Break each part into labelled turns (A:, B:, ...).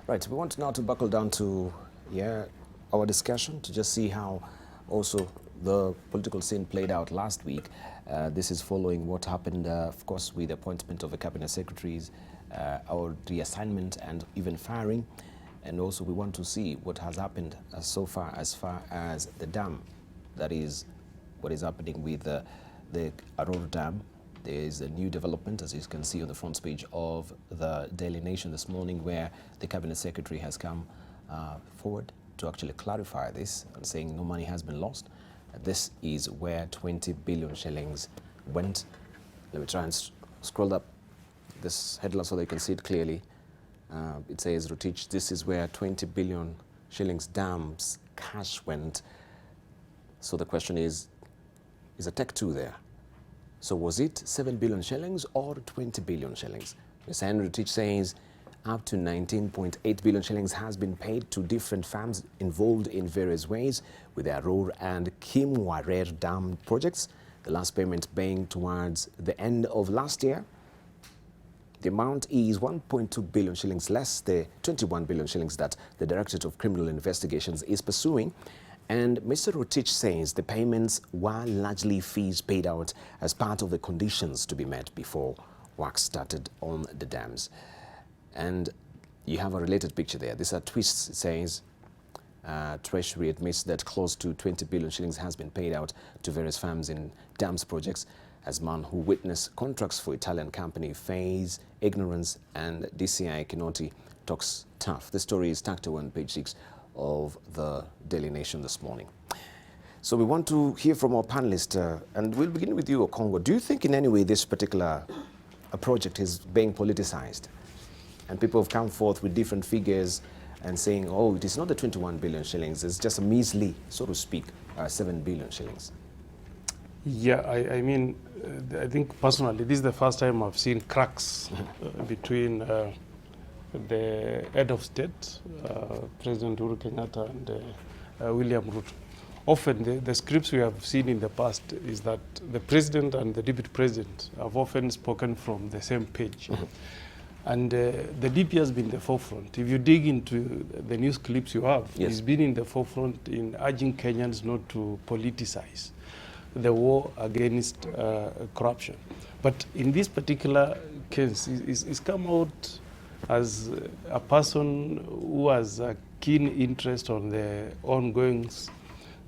A: Right, we want now to buckle down to our discussion to just see how also the political scene played out last week. This is following what happened, of course, with the appointment of the cabinet secretaries, our reassignment and even firing. And also we want to see what has happened so far as the dam, that is what is happening with the Aror Dam. There is a new development, as you can see on the front page of the Daily Nation this morning, where the cabinet secretary has come forward to actually clarify this and saying no money has been lost. This is where 20 billion shillings went. Let me try and scroll up this headline so they can see it clearly. It says, Rotich, this is where 20 billion shillings dams cash went. So the question is a Tech 2 there? So was it 7 billion shillings or 20 billion shillings? Mr. Henry Rotich says up to 19.8 billion shillings has been paid to different firms involved in various ways with the Aror and Kimwarer Dam projects, the last payment being towards the end of last year. The amount is 1.2 billion shillings less the 21 billion shillings that the Directorate of Criminal Investigations is pursuing. And Mr. Rotich says the payments were largely fees paid out as part of the conditions to be met before work started on the dams. And you have a related picture there. This twist. It says Treasury admits that close to 20 billion shillings has been paid out to various firms in dams projects as man who witnessed contracts for Italian company face ignorance, and DCI Kinoti talks tough. The story is tucked away on page 6 of the Daily Nation this morning. So we want to hear from our panelists, and we'll begin with you, Okong'o. Do you think in any way this particular project is being politicized? And people have come forth with different figures and saying, oh, it is not the 21 billion shillings, it's just a measly, so to speak, 7 billion shillings.
B: Yeah, I mean, I think personally, this is the first time I've seen cracks between the head of state, President Uhuru Kenyatta, and William Ruto. Often the scripts we have seen in the past is that the president and the deputy president have often spoken from the same page. And the DP has been the forefront. If you dig into the news clips you have,
A: yes,
B: he's been in the forefront in urging Kenyans not to politicize the war against corruption. But in this particular case, he's come out as a person who has a keen interest on the ongoings,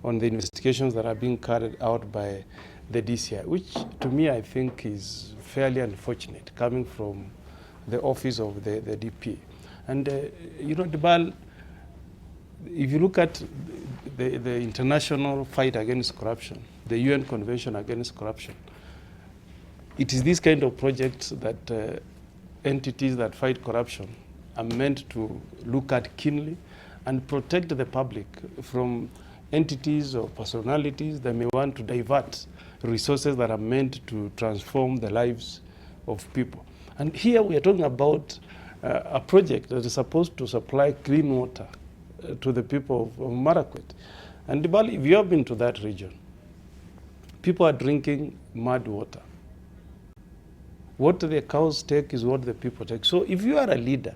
B: on the investigations that are being carried out by the DCI, which to me I think is fairly unfortunate coming from the office of the DP. And you know, Debal, if you look at the international fight against corruption, the UN Convention Against Corruption, it is this kind of projects that entities that fight corruption are meant to look at keenly and protect the public from entities or personalities that may want to divert resources that are meant to transform the lives of people. And here we are talking about a project that is supposed to supply clean water to the people of Marakwet. And Dibali, if you have been to that region, people are drinking mud water. What the cows take is what the people take. So if you are a leader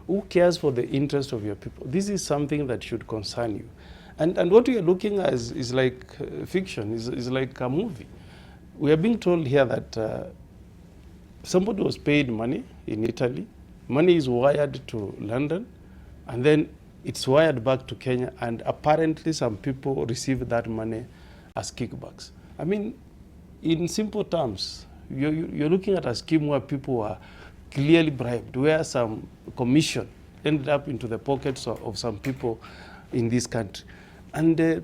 B: who cares for the interest of your people, this is something that should concern you. And what we are looking at is like fiction, is like a movie. We are being told here that somebody was paid money in Italy, money is wired to London, and then it's wired back to Kenya, and apparently some people receive that money as kickbacks. I mean, in simple terms, you're looking at a scheme where people are clearly bribed, where some commission ended up into the pockets of some people in this country. And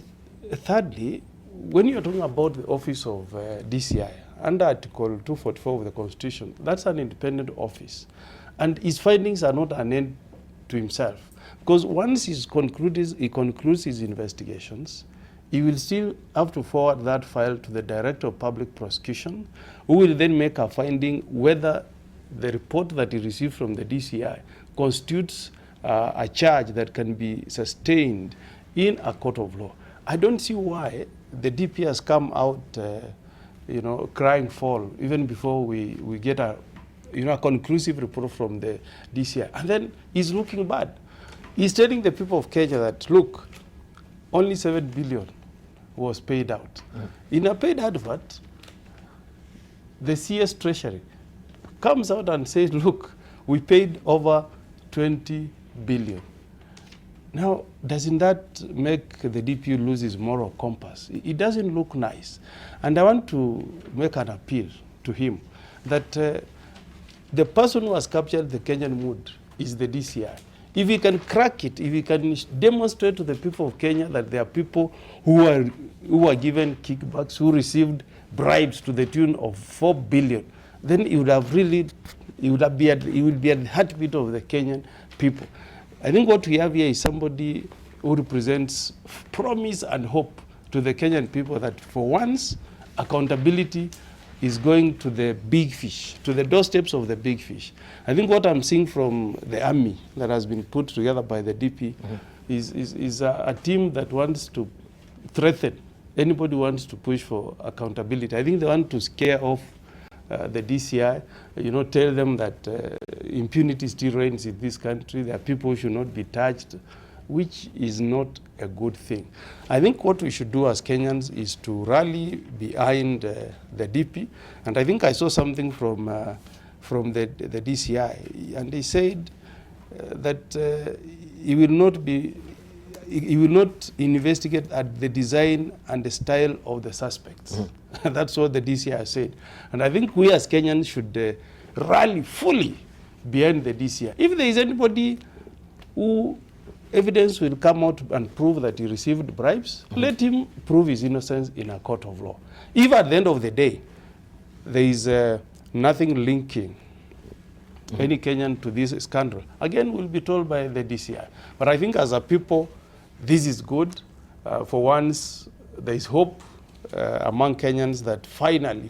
B: thirdly, when you're talking about the office of DCI, under Article 244 of the Constitution, that's an independent office. And his findings are not an end to himself. Because once he concludes his investigations, he will still have to forward that file to the Director of Public Prosecution, who will then make a finding whether the report that he received from the DCI constitutes a charge that can be sustained in a court of law. I don't see why the DP has come out, crying foul even before we get a conclusive report from the DCI, and then he's looking bad. He's telling the people of Kenya that, look, only 7 billion was paid out. In a paid advert, the CS Treasury comes out and says, look, we paid over 20 billion. Now, doesn't that make the DPU lose his moral compass? It doesn't look nice. And I want to make an appeal to him that the person who has captured the Kenyan mood is the DCI. If he can crack it, if he can demonstrate to the people of Kenya that there are people who are given kickbacks, who received bribes to the tune of 4 billion, then he would have really, he would be at the heartbeat of the Kenyan people. I think what we have here is somebody who represents promise and hope to the Kenyan people that for once, accountability is going to the big fish, to the doorsteps of the big fish. I think what I'm seeing from the army that has been put together by the DP is a team that wants to threaten anybody who wants to push for accountability. I think they want to scare off the DCI, tell them that impunity still reigns in this country. There are people who should not be touched, which is not a good thing. I think what we should do as Kenyans is to rally behind the DP. And I think I saw something from the DCI, and they said that he will not investigate at the design and the style of the suspects. That's what the DCI said. And I think we as Kenyans should rally fully behind the DCI. If there is anybody who evidence will come out and prove that he received bribes, let him prove his innocence in a court of law. If at the end of the day, there is nothing linking any Kenyan to this scandal, again, we'll be told by the DCI. But I think as a people, this is good. For once, there is hope among Kenyans that finally,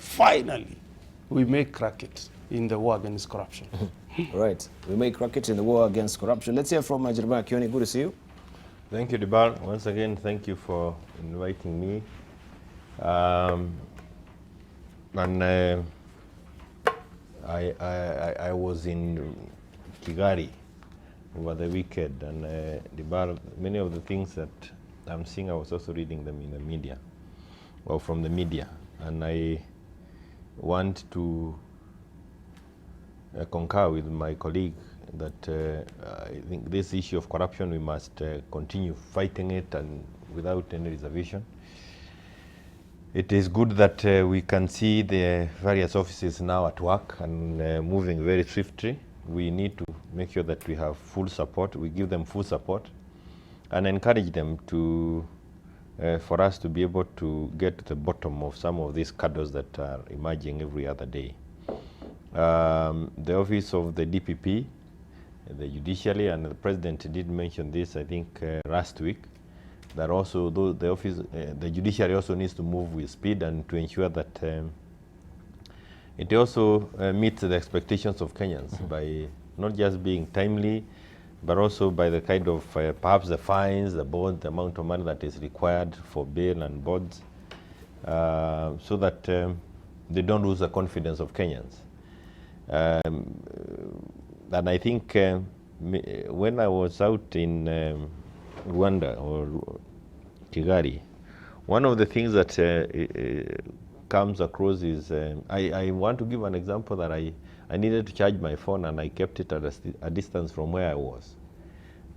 B: we may crack it in the war against corruption.
A: Right. We may crack it in the war against corruption. Let's hear from Jeremiah Kioni. Good to see you.
C: Thank you, Dibar. Once again, thank you for inviting me. I was in Kigali over the weekend, and Dibar, many of the things that I'm seeing, I was also reading them in the media, or from the media, and I want to concur with my colleague that I think this issue of corruption, we must continue fighting it and without any reservation. It is good that we can see the various offices now at work and moving very swiftly. We need to make sure that we have full support, we give them full support and encourage them to, for us to be able to get to the bottom of some of these cadres that are emerging every other day. The office of the DPP, the judiciary, and the president did mention this, I think, last week, that also the office, the judiciary also needs to move with speed and to ensure that it also meets the expectations of Kenyans by not just being timely, but also by the kind of perhaps the fines, the bonds, the amount of money that is required for bail and bonds, so that they don't lose the confidence of Kenyans. And I think when I was out in Rwanda or Kigali, one of the things that comes across is, I want to give an example that I needed to charge my phone and I kept it at a distance from where I was.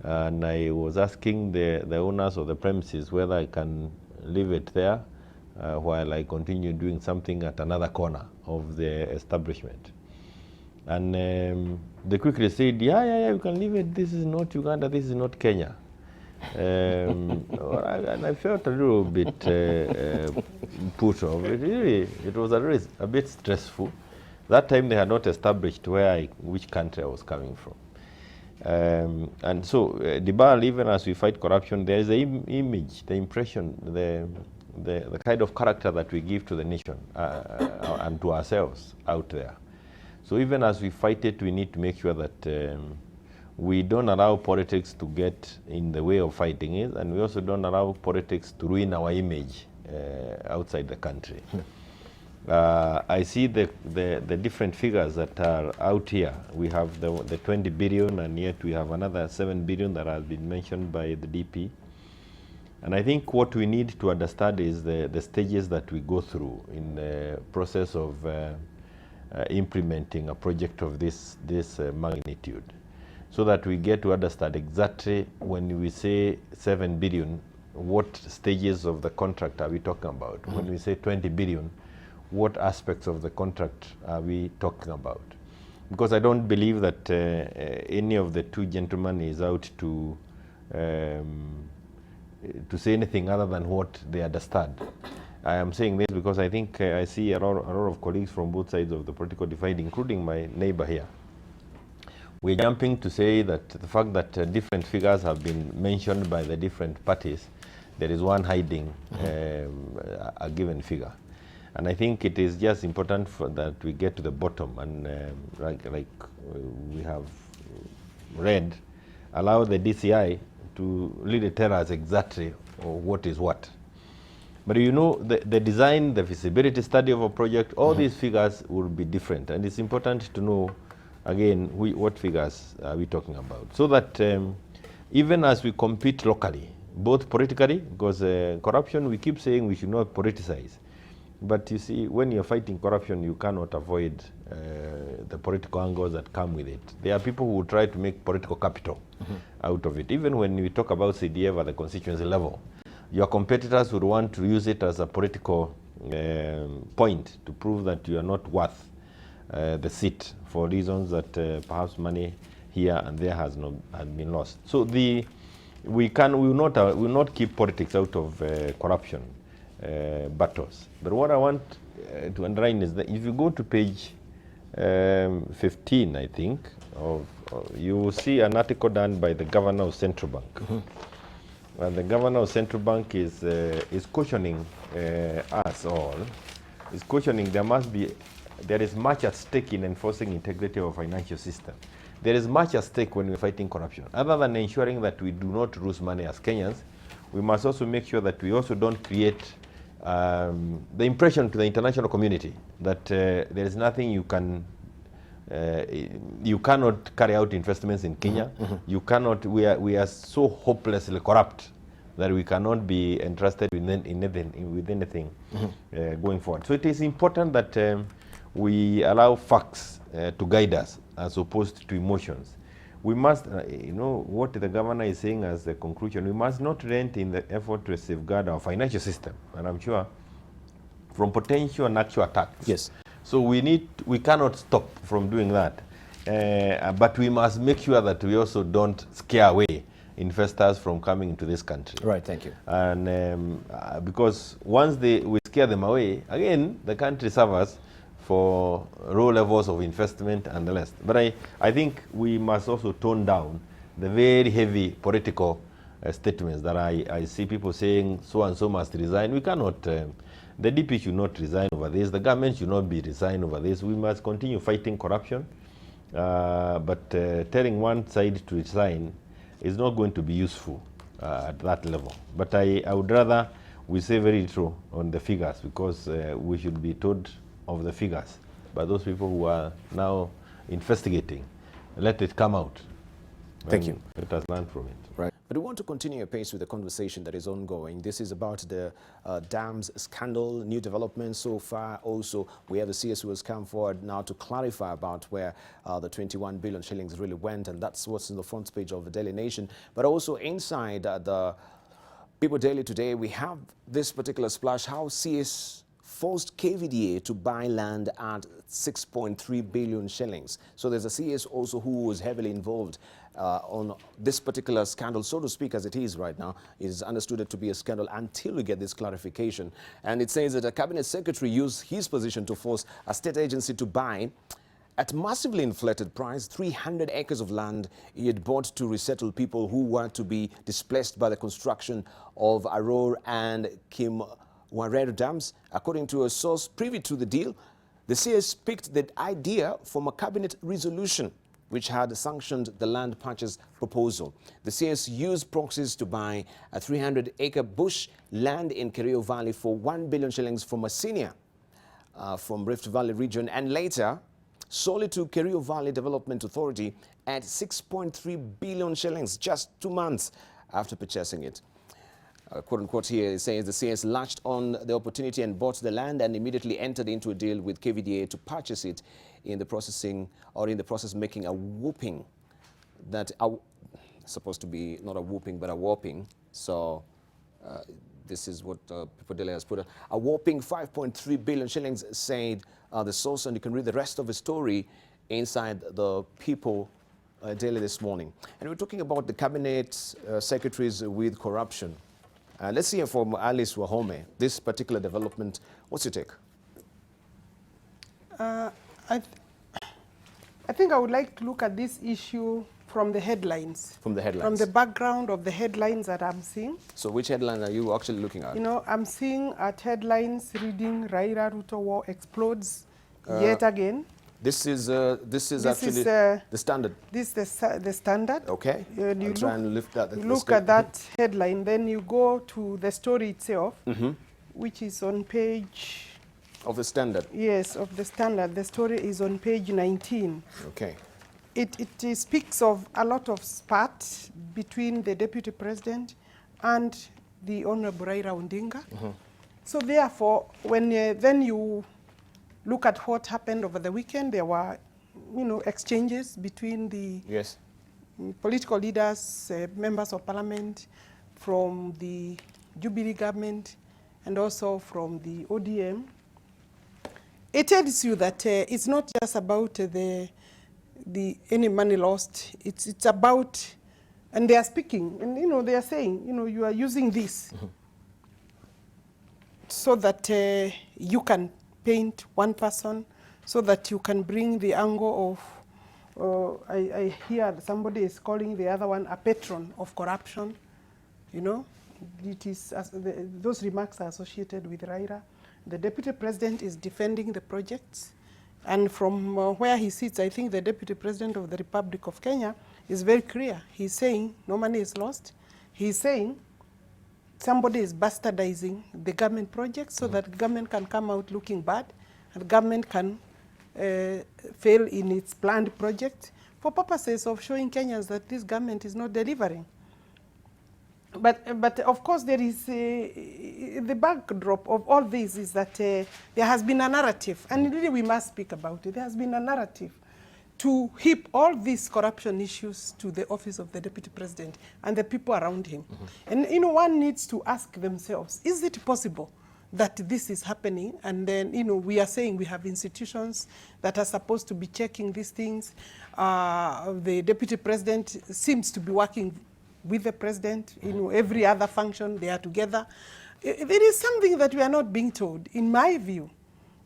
C: And I was asking the owners of the premises whether I can leave it there while I continue doing something at another corner of the establishment. And they quickly said, yeah, you can leave it. This is not Uganda, this is not Kenya. And I felt a little bit put off. It was a bit stressful. That time they had not established which country I was coming from. And so, Dibar, even as we fight corruption, there is the image, the impression, the kind of character that we give to the nation and to ourselves out there. So even as we fight it, we need to make sure that we don't allow politics to get in the way of fighting it, and we also don't allow politics to ruin our image outside the country. I see the different figures that are out here. We have the 20 billion, and yet we have another 7 billion that has been mentioned by the DP. And I think what we need to understand is the stages that we go through in the process of implementing a project of this magnitude, so that we get to understand exactly when we say 7 billion, what stages of the contract are we talking about? Mm-hmm. When we say 20 billion, what aspects of the contract are we talking about? Because I don't believe that any of the two gentlemen is out to say anything other than what they understand. I am saying this because I think I see a lot of colleagues from both sides of the political divide, including my neighbor here. We're jumping to say that the fact that different figures have been mentioned by the different parties, there is one hiding a given figure. And I think it is just important that we get to the bottom and like we have read, allow the DCI to really tell us exactly what is what. But you know, the design, the feasibility study of a project, all these figures will be different. And it's important to know, again, what figures are we talking about. So that even as we compete locally, both politically, because corruption, we keep saying we should not politicize. But you see, when you're fighting corruption, you cannot avoid the political angles that come with it. There are people who try to make political capital out of it. Even when we talk about CDF at the constituency level, your competitors would want to use it as a political point to prove that you are not worth the seat for reasons that perhaps money here and there has been lost. So we will not keep politics out of corruption battles. But what I want to underline is that if you go to page 15, I think, you will see an article done by the governor of Central Bank. And the governor of Central Bank is cautioning us all, is cautioning there is much at stake in enforcing integrity of a financial system. There is much at stake when we're fighting corruption. Other than ensuring that we do not lose money as Kenyans, we must also make sure that we also don't create the impression to the international community that there is nothing you cannot carry out investments in Kenya. You cannot. We are so hopelessly corrupt that we cannot be entrusted with anything going forward. So it is important that we allow facts to guide us as opposed to emotions. We must, you know, what the governor is saying as the conclusion, we must not relent in the effort to safeguard our financial system, and I'm sure, from potential and actual attacks.
A: Yes.
C: So we cannot stop from doing that, but we must make sure that we also don't scare away investors from coming into this country.
A: Right, thank you.
C: And because once we scare them away, again, the country suffers for low levels of investment and the rest. But I think we must also tone down the very heavy political statements that I see people saying so and so must resign. We cannot, the DP should not resign over this, the government should not be resigned over this. We must continue fighting corruption, but telling one side to resign is not going to be useful at that level. But I would rather we say very little on the figures, because we should be told of the figures by those people who are now investigating. Let it come out.
A: Thank you.
C: Let us learn from it.
A: Right. But we want to continue apace with the conversation that is ongoing. This is about the dams scandal, new developments so far. Also, we have the CS who has come forward now to clarify about where the 21 billion shillings really went, and that's what's in the front page of the Daily Nation. But also inside the People Daily today, we have this particular splash, how CS forced KVDA to buy land at 6.3 billion shillings. So there's a CS also who was heavily involved on this particular scandal, so to speak, as it is right now. It is understood it to be a scandal until we get this clarification. And it says that a cabinet secretary used his position to force a state agency to buy at massively inflated price 300 acres of land he had bought to resettle people who were to be displaced by the construction of Aror and Aror Dams. According to a source privy to the deal, the CS picked the idea from a cabinet resolution which had sanctioned the land purchase proposal. The CS used proxies to buy a 300-acre bush land in Kerio Valley for 1 billion shillings from a senior from Rift Valley region, and later sold it to Kerio Valley Development Authority at 6.3 billion shillings just 2 months after purchasing it. Quote unquote here, it says the CS latched on the opportunity and bought the land and immediately entered into a deal with KVDA to purchase it, in the process making a whooping that supposed to be not a whooping but a whopping. So this is what People has put, a whopping 5.3 billion shillings, said the source, and you can read the rest of the story inside the People Daily this morning. And we're talking about the cabinet secretaries with corruption. Let's hear from Alice Wahome. This particular development, what's your take?
D: I think I would like to look at this issue from the headlines.
A: From the headlines? From
D: the background of the headlines that I'm seeing.
A: So which headline are you actually looking at?
D: You know, I'm seeing at headlines reading Raila Ruto war explodes yet again.
A: This is actually the Standard.
D: This is the Standard.
A: Okay.
D: You
A: try and lift that.
D: You look at that headline, then you go to the story itself, which is on page...
A: Of the Standard?
D: Yes, of the Standard. The story is on page 19.
A: Okay.
D: It speaks of a lot of spat between the Deputy President and the Honorable Raila Odinga. So therefore, when then you look at what happened over the weekend, there were, exchanges between the political leaders, members of parliament, from the Jubilee government, and also from the ODM. It tells you that it's not just about any money lost. It's about, and they are speaking, and they are saying, you are using this so that you can paint one person, so that you can bring the angle of, I hear somebody is calling the other one a patron of corruption. It is those remarks are associated with Raila. The Deputy President is defending the projects, and from where he sits, I think the Deputy President of the Republic of Kenya is very clear. He's saying no money is lost. He's saying somebody is bastardizing the government projects so that government can come out looking bad, and government can fail in its planned project for purposes of showing Kenyans that this government is not delivering. But of course, there is the backdrop of all this is that there has been a narrative, and really we must speak about it. There has been a narrative to heap all these corruption issues to the office of the Deputy President and the people around him. And one needs to ask themselves, is it possible that this is happening? And then we are saying we have institutions that are supposed to be checking these things. The Deputy President seems to be working with the President, every other function, they are together. There is something that we are not being told. In my view,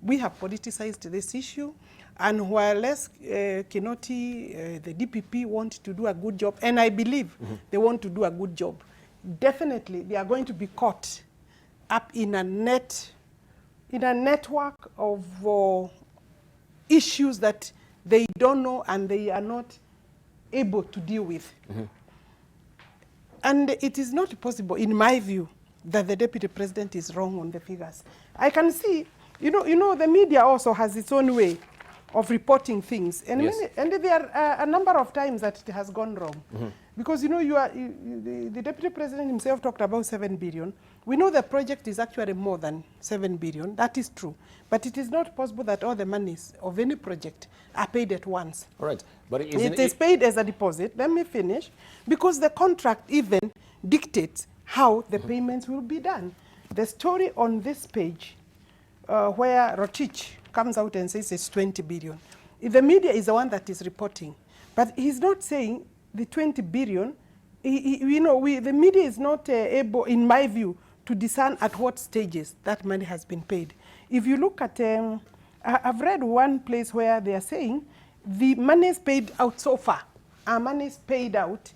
D: we have politicized this issue, and while Kinoti, the DPP want to do a good job, and I believe they want to do a good job, definitely they are going to be caught up in a network of issues that they don't know and they are not able to deal with. And it is not possible, in my view, that the Deputy President is wrong on the figures. I can see, the media also has its own way of reporting things, and there are a number of times that it has gone wrong. Because the Deputy President himself talked about 7 billion. We know the project is actually more than 7 billion. That is true. But it is not possible that all the monies of any project are paid at once.
A: All right. But
D: it is paid as a deposit. Let me finish. Because the contract even dictates how the payments will be done. The story on this page, where Rotich comes out and says it's 20 billion. The media is the one that is reporting. But he's not saying the 20 billion. The media is not able, in my view, to discern at what stages that money has been paid. If you look at, I've read one place where they are saying the money is paid out so far. Our money is paid out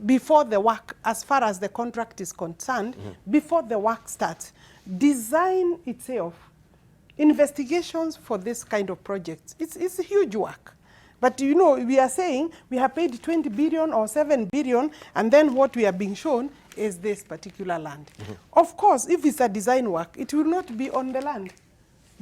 D: before the work, as far as the contract is concerned, before the work starts. Design itself, investigations for this kind of projects, it's a huge work. But we are saying we have paid 20 billion or 7 billion, and then what we are being shown is this particular land. Of course, if it's a design work, it will not be on the land.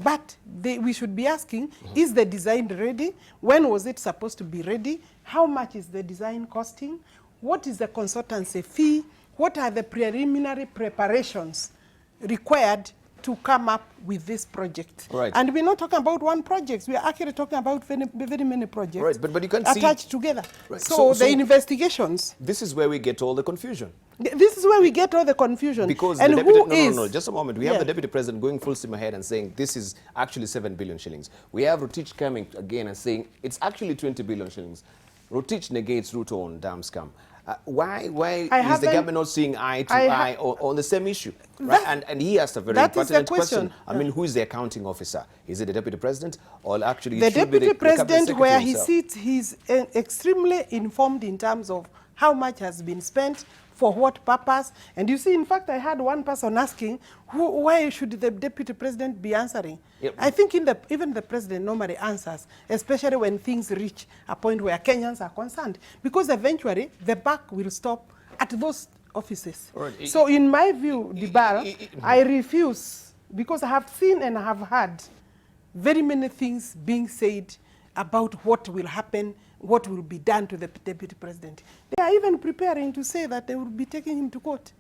D: But we should be asking, is the design ready? When was it supposed to be ready? How much is the design costing? What is the consultancy fee? What are the preliminary preparations required to come up with this project?
A: Right.
D: And we're not talking about one project. We are actually talking about very, very many projects,
A: Right, but you can
D: attached
A: see
D: together.
A: Right.
D: So the investigations.
A: This is where we get all the confusion.
D: This is where we get all the confusion.
A: Because
D: and
A: the deputy,
D: who
A: no, just a moment. We have the deputy president going full steam ahead and saying this is actually 7 billion shillings. We have Rotich coming again and saying it's actually 20 billion shillings. Rotich negates Ruto on dam scam. Why is the government not seeing eye to eye on the same issue? Right? And he asked a very pertinent question. I mean, who is the accounting officer? Is it the deputy president or actually
D: the deputy president, where he
A: himself?
D: sits, he's extremely informed in terms of how much has been spent, for what purpose. And you see, in fact, I had one person asking, why should the deputy president be answering? Yep. I think even the president normally answers, especially when things reach a point where Kenyans are concerned. Because eventually, the buck will stop at those offices. Right. So in my view, I refuse, because I have seen and I have heard very many things being said about what will happen, what will be done to the deputy president. They are even preparing to say that they will be taking him to court.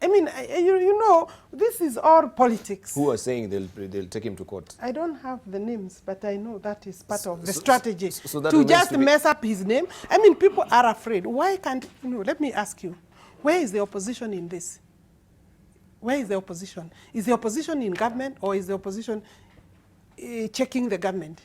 D: I mean, you know, this is all politics.
A: Who are saying they'll take him to court?
D: I don't have the names, but I know that is part of the strategy.
A: So that
D: to just mess up his name. I mean, people are afraid. Why can't, you know, let me ask you, where is the opposition in this? Where is the opposition? Is the opposition in government, or is the opposition checking the government?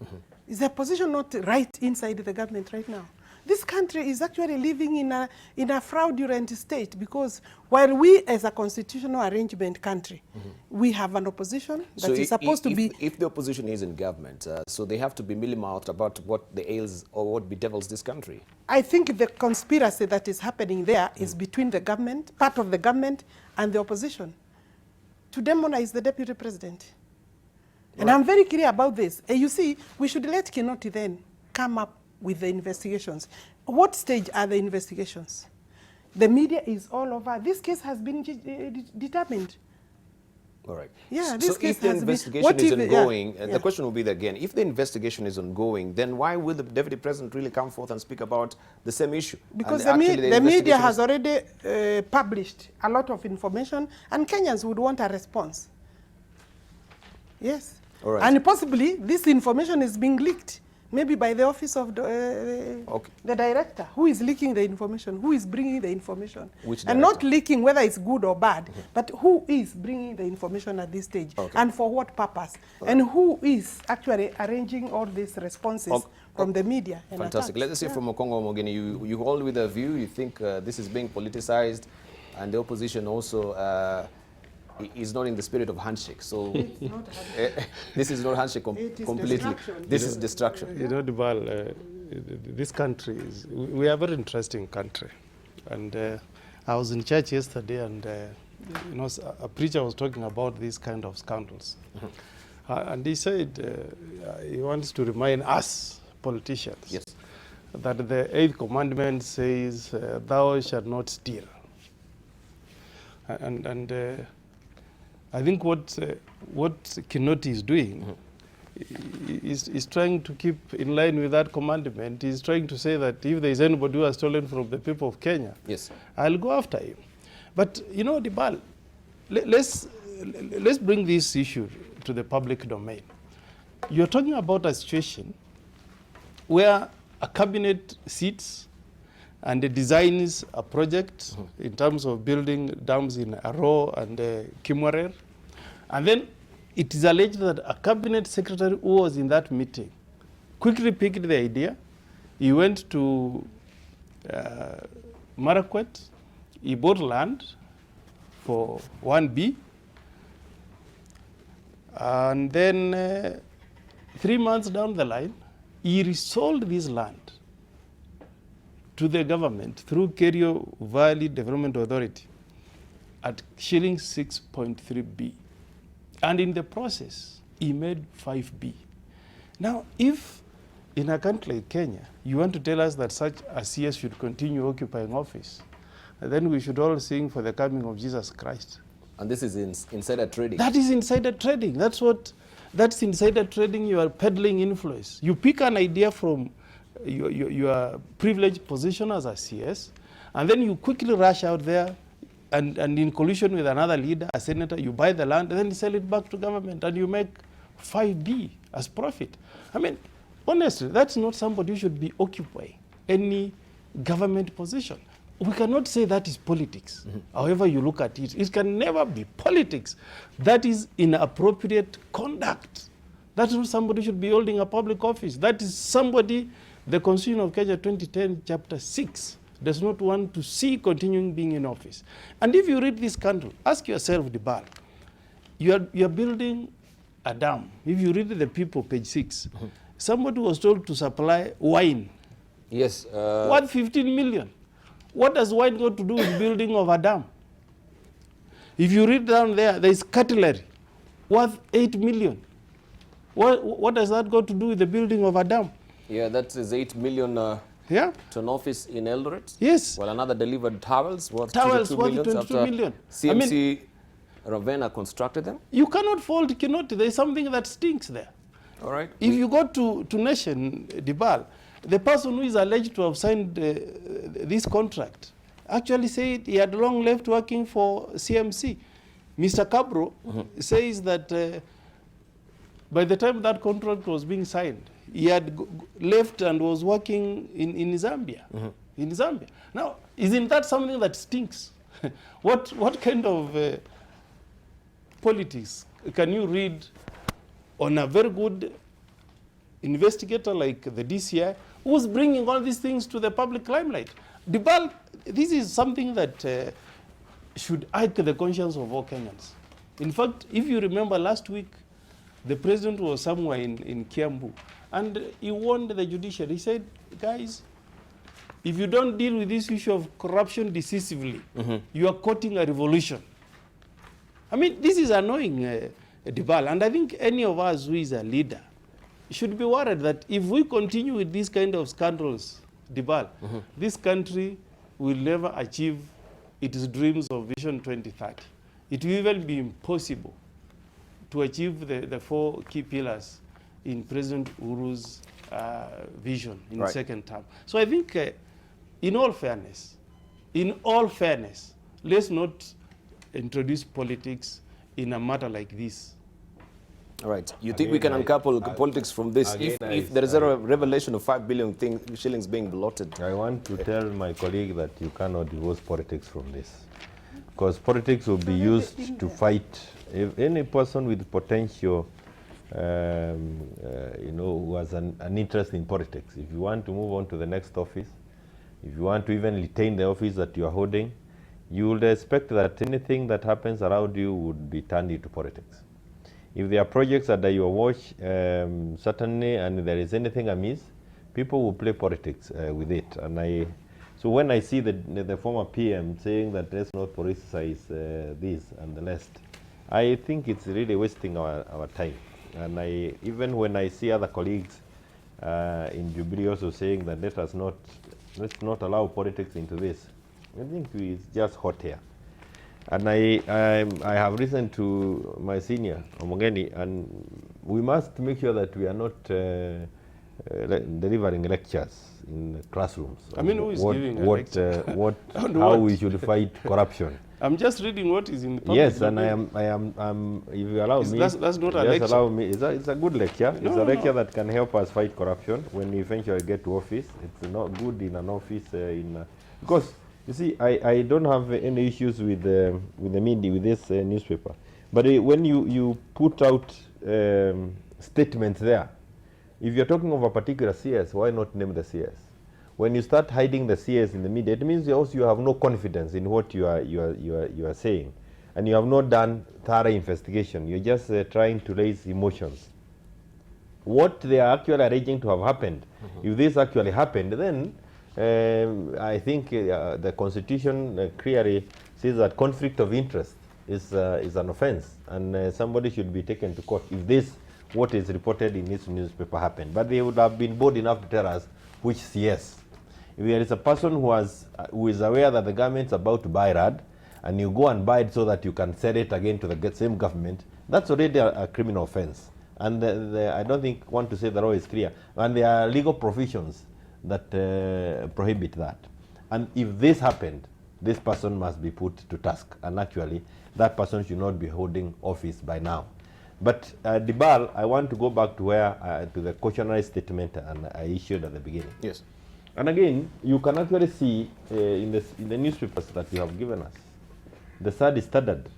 D: Mm-hmm. Is the opposition not right inside the government right now? This country is actually living in a fraudulent state, because while we as a constitutional arrangement country, we have an opposition that is supposed to be...
A: If the opposition is in government, so they have to be mealy-mouthed about what the ails or what bedevils this country.
D: I think the conspiracy that is happening there is between the government, part of the government, and the opposition to demonize the deputy president. And I'm very clear about this. You see, we should let Kinoti then come up with the investigations. What stage are the investigations? The media is all over. This case has been determined.
A: All right.
D: Yeah, this
A: so
D: case
A: if the
D: has
A: investigation is ongoing,
D: the
A: question will be again, if the investigation is ongoing, then why will the deputy president really come forth and speak about the same issue?
D: Because the media has already published a lot of information, and Kenyans would want a response. Yes. All right. And possibly this information is being leaked, maybe by the office of the director. Who is leaking the information? Who is bringing the information?
A: Which director?
D: And not leaking whether it's good or bad, but who is bringing the information at this stage, and for what purpose, and who is actually arranging all these responses from the media.
A: Fantastic. Let's see from Okong'o Mogeni, you hold with a view, you think this is being politicized, and the opposition also is not in the spirit of handshake. So this is not handshake completely. This is destruction.
B: You know, Dibal, this country is, we are a very interesting country. And I was in church yesterday, and you know, a preacher was talking about these kind of scandals. And he said he wants to remind us, politicians, that the 8th commandment says, thou shalt not steal. And I think what Kinoti is doing is trying to keep in line with that commandment. He's trying to say that if there is anybody who has stolen from the people of Kenya, I'll go after him. But you know, Dibal, let's bring this issue to the public domain. You're talking about a situation where a cabinet sits and designs a project in terms of building dams in Aror and Kimwarer. And then it is alleged that a cabinet secretary who was in that meeting quickly picked the idea. He went to Marakwet, he bought land for 1B, and then 3 months down the line, he resold this land to the government through Kerio Valley Development Authority at shilling 6.3B. And in the process, he made 5B. Now, if in a country like Kenya, you want to tell us that such a CS should continue occupying office, then we should all sing for the coming of Jesus Christ.
A: And this is insider trading.
B: That is insider trading. That's insider trading. You are peddling influence. You pick an idea from your privileged position as a CS, and then you quickly rush out there and in collusion with another leader, a senator, you buy the land and then you sell it back to government and you make 5B as profit. I mean, honestly, that's not somebody who should be occupying any government position. We cannot say that is politics. However you look at it, it can never be politics. That is inappropriate conduct. That's not somebody should be holding a public office. That is somebody, the Constitution of Kenya 2010, chapter 6, does not want to see continuing being in office. And if you read this country, ask yourself, Dibal, you are building a dam. If you read the people, page 6, somebody was told to supply wine.
A: Yes.
B: Worth 15 million. What does wine got to do with building of a dam? If you read down there, there is cutlery worth 8 million. What does that got to do with the building of a dam?
A: Yeah, that is 8 million
B: Yeah.
A: to an office in Eldoret.
B: Yes.
A: Well, another delivered towels worth
B: Towels
A: 22
B: worth
A: million
B: 22
A: after
B: million.
A: CMC Ravenna constructed them.
B: You cannot fault Kinoti. There is something that stinks there.
A: All right.
B: If you go to Nation, Dibal, the person who is alleged to have signed this contract actually said he had long left working for CMC. Mr. Cabro says that by the time that contract was being signed, he had left and was working in Zambia. In Zambia. Now, isn't that something that stinks? What kind of politics can you read on a very good investigator like the DCI, who's bringing all these things to the public limelight? Dibal, this is something that should ache the conscience of all Kenyans. In fact, if you remember last week, the president was somewhere in Kiambu, and he warned the judiciary. He said, guys, if you don't deal with this issue of corruption decisively, you are courting a revolution. I mean, this is annoying, Dibal, and I think any of us who is a leader should be worried that if we continue with these kind of scandals, Dibal, this country will never achieve its dreams of Vision 2030. It will even be impossible to achieve the 4 key pillars in President Uhuru's vision in the second term. So I think, in all fairness, let's not introduce politics in a matter like this.
A: All right. You think we can uncouple politics from this if there is a revelation of 5 billion shillings being blotted?
C: I want to tell my colleague that you cannot divorce politics from this, because politics will be used to fight. If any person with potential, who has an interest in politics, if you want to move on to the next office, if you want to even retain the office that you are holding, you would expect that anything that happens around you would be turned into politics. If there are projects under your watch, certainly, and there is anything amiss, people will play politics with it. And so when I see the former PM saying that let's not politicize this and the rest, I think it's really wasting our time. And even when I see other colleagues in Jubilee also saying that let's not allow politics into this, I think it's just hot air. And I have listened to my senior, Omogeni, and we must make sure that we are not delivering lectures in classrooms.
B: I mean, who is giving a lecture?
C: How we should fight corruption.
B: I'm just reading what is in the public.
C: Yes, and I am. If you allow me,
B: that's not a lecture.
C: Allow me. It's a good lecture. It's a lecture that can help us fight corruption when we eventually get to office. It's not good in an office because you see, I don't have any issues with the media, with this newspaper. But when you put out statements there, if you're talking of a particular CS, why not name the CS? When you start hiding the CS in the media, it means also you have no confidence in what you are saying, and you have not done thorough investigation. You're just trying to raise emotions. What they are actually arranging to have happened, if this actually happened, then I think the Constitution clearly says that conflict of interest is an offense, and somebody should be taken to court if this, what is reported in this newspaper, happened. But they would have been bold enough to tell us which CS. If there is a person who is aware that the government is about to buy RAD, and you go and buy it so that you can sell it again to the same government, that's already a criminal offense. And I don't want to say the law is clear. And there are legal provisions that prohibit that. And if this happened, this person must be put to task. And actually, that person should not be holding office by now. But Dibal, I want to go back to where to the cautionary statement and I issued at the beginning.
A: Yes.
C: And again, you can actually see in the newspapers that you have given us, the study standard.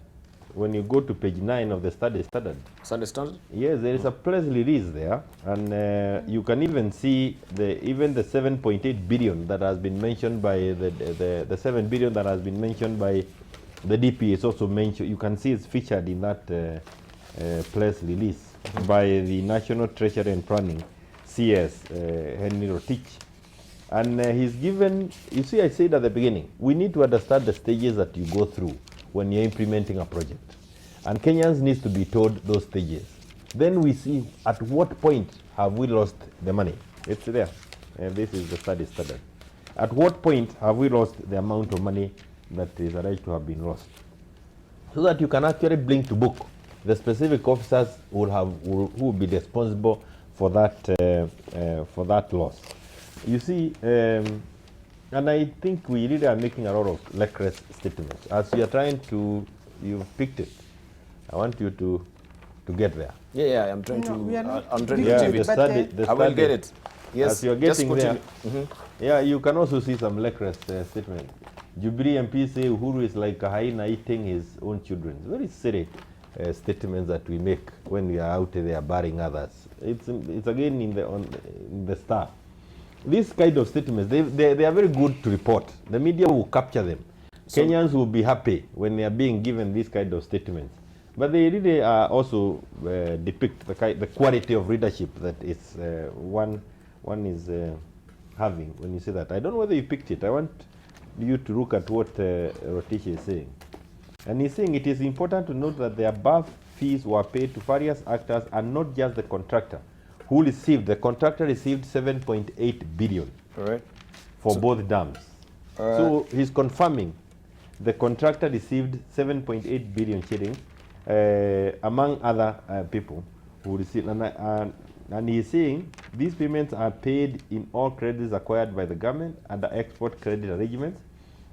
C: When you go to page 9 of the study standard.
A: Study standard?
C: Yes, there is a press release there, and you can even see even the 7.8 billion that has been mentioned by the 7 billion that has been mentioned by the DP is also mentioned. You can see it's featured in that press release by the National Treasury and Planning, CS, Henry Rotich. And he's given, you see, I said at the beginning, we need to understand the stages that you go through when you're implementing a project. And Kenyans need to be told those stages. Then we see at what point have we lost the money. It's there. This is the study standard. At what point have we lost the amount of money that is alleged to have been lost? So that you can actually bring to book the specific officers who will be responsible for that loss. You see, and I think we really are making a lot of lecherous statements. As you are trying to, you've picked it. I want you to get there.
A: Yeah, I'm trying to. I'm trying
C: Yeah,
A: to
C: the
A: achieve it. I will get it. Yes.
C: As you're getting there, yeah, you can also see some lecherous statement. Jubilee MP say Uhuru is like a hyena eating his own children. Very silly statements that we make when we are out there burying others. It's again in the Star. These kind of statements, they are very good to report. The media will capture them. So Kenyans will be happy when they are being given these kind of statements. But they really also depict the quality of leadership that is one is having when you say that. I don't know whether you picked it. I want you to look at what Rotich is saying. And he's saying it is important to note that the above fees were paid to various actors and not just the contractor. Who received, the contractor received 7.8 billion for both dams. So he's confirming the contractor received 7.8 billion shillings, among other people who received. And he's saying these payments are paid in all credits acquired by the government under export credit arrangements,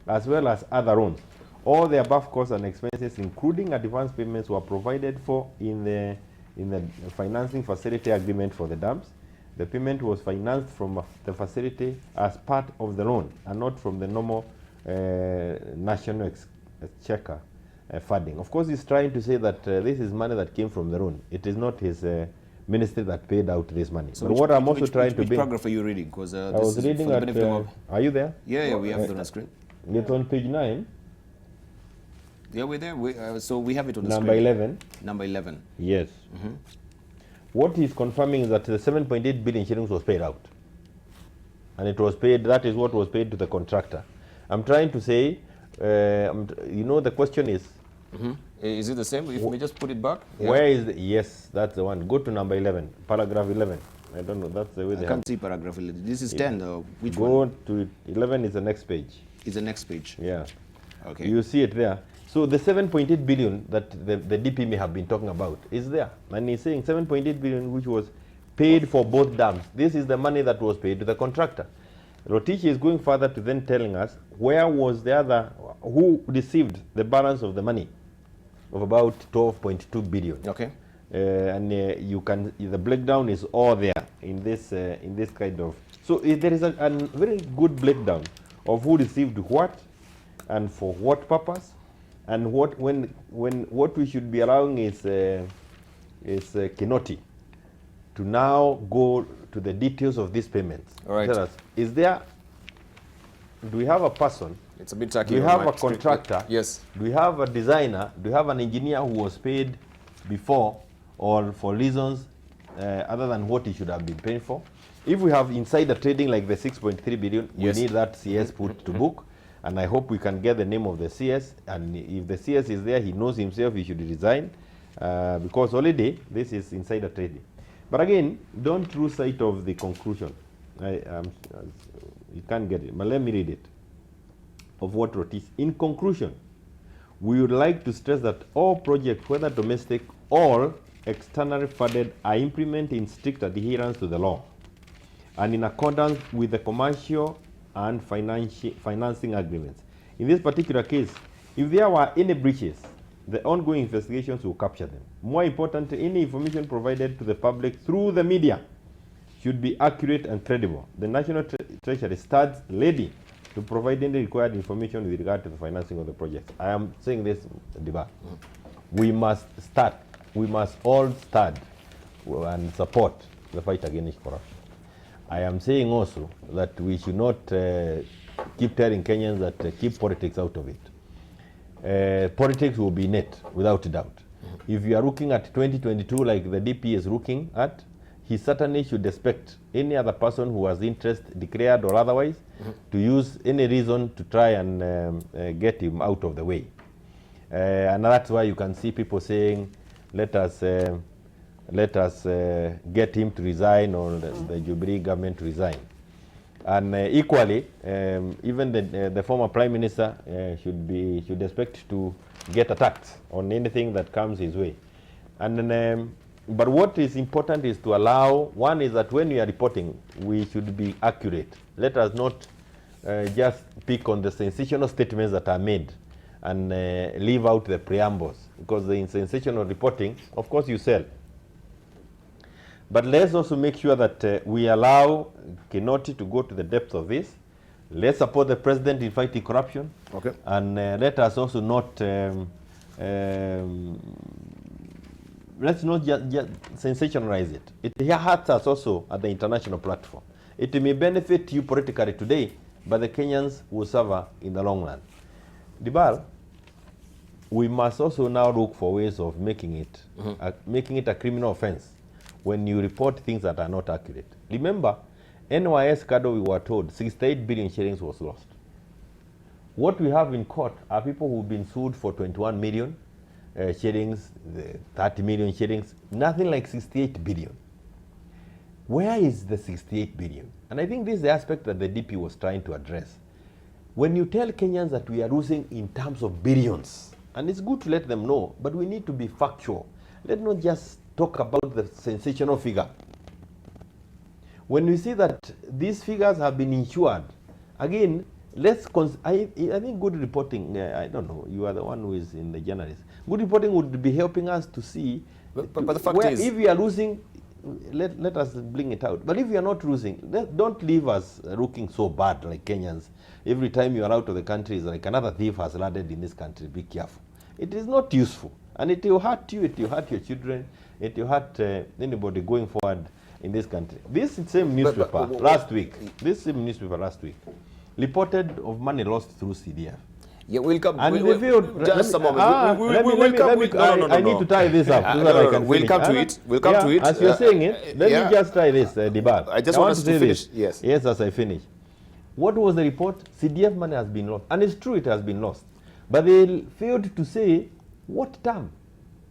C: as well as other loans. All the above costs and expenses, including advance payments, were provided for in the financing facility agreement for the dams. The payment was financed from the facility as part of the loan and not from the normal national exchequer funding. Of course, he's trying to say that this is money that came from the loan. It is not his ministry that paid out this money.
A: So
C: but what I'm also trying to
A: which
C: bring...
A: paragraph are you reading? Because
C: I was reading at... are you there?
A: Yeah, we have it on the screen.
C: It's on page 9.
A: Yeah, we're there. So we have it on the
C: Number
A: screen.
C: 11.
A: Number 11.
C: Yes. What he's confirming is that the 7.8 billion shillings was paid out. And it was paid, that is what was paid to the contractor. I'm trying to say, you know, the question is...
A: Is it the same? If we just put it back?
C: Yeah. Where is the, yes, that's the one. Go to number 11, paragraph 11. I don't know, that's the way they
A: I can't see paragraph 11. This is 10, which
C: Go
A: one?
C: to 11 is the next page.
A: Is the next page.
C: Yeah.
A: Okay.
C: You see it there. So the 7.8 billion that the DP may have been talking about is there. And he's saying 7.8 billion which was paid for both dams. This is the money that was paid to the contractor. Rotich is going further to then telling us where was the other, who received the balance of the money of about 12.2 billion.
A: Okay.
C: And you can, the breakdown is all there in this kind of. So there is a very good breakdown of who received what and for what purpose, and what what we should be allowing is Kinoti to now go to the details of these payments.
A: All right.
C: Tell us, is there? Do we have a person?
A: It's a bit tacky.
C: Do we have a contractor?
A: Yes.
C: Do we have a designer? Do we have an engineer who was paid before or for reasons other than what he should have been paid for? If we have insider trading like the 6.3 billion,
A: yes,
C: we need that CS put to book. And I hope we can get the name of the CS. And if the CS is there, he knows himself he should resign. Because already this is insider trading. But again, don't lose sight of the conclusion. You can't get it, but let me read it. Of what Rotich. In conclusion, We would like to stress that all projects, whether domestic or externally funded, are implemented in strict adherence to the law and in accordance with the commercial and financing agreements. In this particular case, if there were any breaches, the ongoing investigations will capture them. More important, any information provided to the public through the media should be accurate and credible. The National Treasury stands ready to provide any required information with regard to the financing of the project. I am saying this, Diba. We must start. We must all start and support the fight against corruption. I am saying also that we should not keep telling Kenyans that keep politics out of it. Politics will be net, without doubt. If you are looking at 2022 like the DP is looking at, he certainly should expect any other person who has interest, declared or otherwise, to use any reason to try and get him out of the way. And that's why you can see people saying, let us get him to resign, or the Jubilee government to resign. And equally, even the former Prime Minister should expect to get attacked on anything that comes his way. And then, but what is important is to allow, one is that when we are reporting, we should be accurate. Let us not just pick on the sensational statements that are made and leave out the preambles, because in sensational reporting, of course, you sell. But let's also make sure that we allow Kinoti to go to the depth of this. Let's support the president in fighting corruption.
A: Okay.
C: And let us also not, let's not just sensationalize it. It hurts us also at the international platform. It may benefit you politically today, but the Kenyans will suffer in the long run. Dibal, we must also now look for ways of making it a criminal offense when you report things that are not accurate. Remember, NYS Kado, we were told 68 billion shillings was lost. What we have in court are people who've been sued for 21 million shillings, 30 million shillings, nothing like 68 billion. Where is the 68 billion? And I think this is the aspect that the DP was trying to address. When you tell Kenyans that we are losing in terms of billions, and it's good to let them know, but we need to be factual. Let's not just talk about the sensational figure. When we see that these figures have been insured, again, I think good reporting, I don't know, you are the one who is in the journalist. Good reporting would be helping us to see,
A: but the fact is,
C: if we are losing, let us bring it out. But if we are not losing, don't leave us looking so bad like Kenyans. Every time you are out of the country, it's like another thief has landed in this country. Be careful. It is not useful. And it will hurt you, it will hurt your children, it will hurt anybody going forward in this country. This same newspaper last week reported of money lost through CDF.
A: Yeah, we'll come.
C: And
A: Just a moment. I
C: need to tie this up so that I can
A: We'll
C: finish.
A: come to it. We'll come to it.
C: As you're saying it, let me just tie this, Dibar.
A: I just want us to finish.
C: Yes. Yes, as I finish. What was the report? CDF money has been lost. And it's true it has been lost. But they failed to say what term.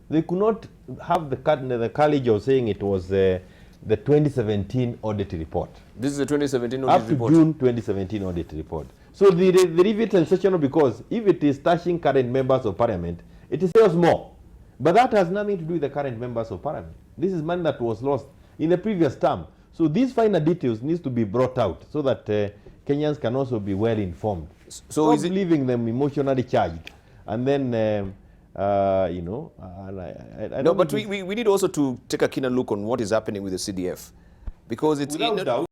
C: They could not have the courage of saying it was the 2017 audit report.
A: This is the 2017 audit report.
C: Up to June 2017 audit report. So they leave it sensational because if it is touching current members of parliament, it sells more. But that has nothing to do with the current members of parliament. This is money that was lost in the previous term. So these finer details needs to be brought out so that Kenyans can also be well informed. So is it leaving them emotionally charged? And then, you know,
A: no, but we need also to take a keener look on what is happening with the CDF, because it's
C: without doubt.